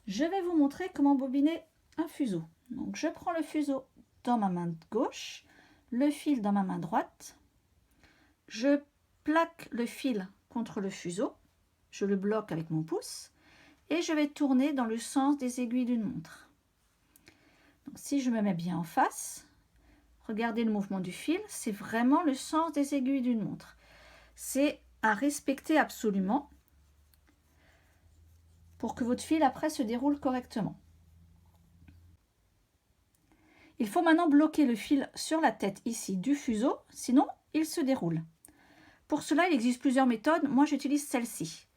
Je vais vous montrer comment bobiner un fuseau. Donc je prends le fuseau dans ma main gauche, le fil dans ma main droite. Je plaque le fil contre le fuseau, je le bloque avec mon pouce et je vais tourner dans le sens des aiguilles d'une montre. Donc si je me mets bien en face, regardez le mouvement du fil, c'est vraiment le sens des aiguilles d'une montre. C'est à respecter absolument pour que votre fil après se déroule correctement. Il faut maintenant bloquer le fil sur la tête ici du fuseau, sinon il se déroule. Pour cela, il existe plusieurs méthodes. Moi, j'utilise celle-ci.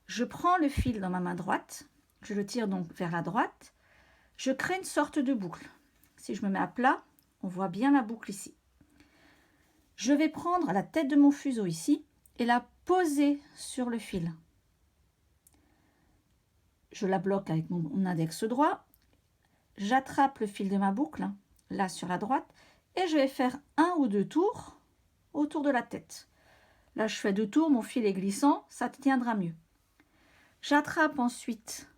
Je prends le fil dans ma main droite, je le tire donc vers la droite, je crée une sorte de boucle. Si je me mets à plat, on voit bien la boucle ici. Je vais prendre la tête de mon fuseau ici et la poser sur le fil. Je la bloque avec mon index droit. J'attrape le fil de ma boucle, là sur la droite, et je vais faire un ou deux tours autour de la tête. Là, je fais 2 tours, mon fil est glissant, ça tiendra mieux. J'attrape ensuite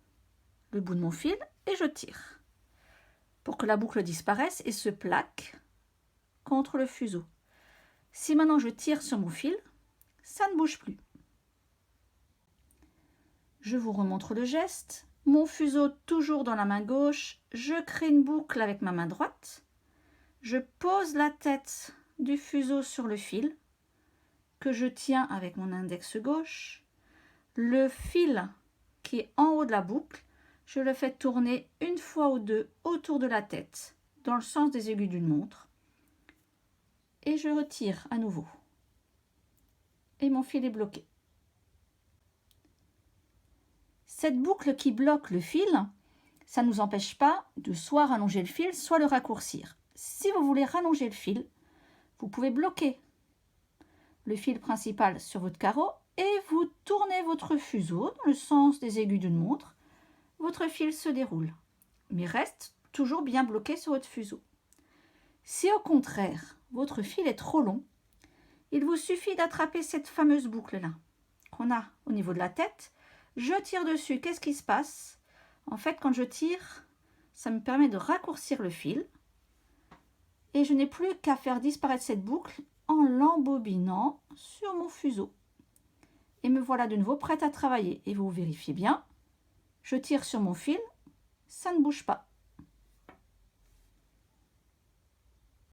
le bout de mon fil et je tire pour que la boucle disparaisse et se plaque contre le fuseau. Si maintenant je tire sur mon fil, ça ne bouge plus. Je vous remontre le geste. Mon fuseau toujours dans la main gauche, je crée une boucle avec ma main droite. Je pose la tête du fuseau sur le fil que je tiens avec mon index gauche. Le fil qui est en haut de la boucle, je le fais tourner une fois ou deux autour de la tête, dans le sens des aiguilles d'une montre. Et je retire à nouveau. Et mon fil est bloqué. Cette boucle qui bloque le fil, ça ne nous empêche pas de soit rallonger le fil, soit le raccourcir. Si vous voulez rallonger le fil, vous pouvez bloquer le fil principal sur votre carreau et vous tournez votre fuseau dans le sens des aiguilles d'une montre. Votre fil se déroule, mais reste toujours bien bloqué sur votre fuseau. Si au contraire, votre fil est trop long, il vous suffit d'attraper cette fameuse boucle-là qu'on a au niveau de la tête. Je tire dessus, qu'est-ce qui se passe? En fait, quand je tire, ça me permet de raccourcir le fil et je n'ai plus qu'à faire disparaître cette boucle en l'embobinant sur mon fuseau. Et me voilà de nouveau prête à travailler. Et vous vérifiez bien, je tire sur mon fil, ça ne bouge pas.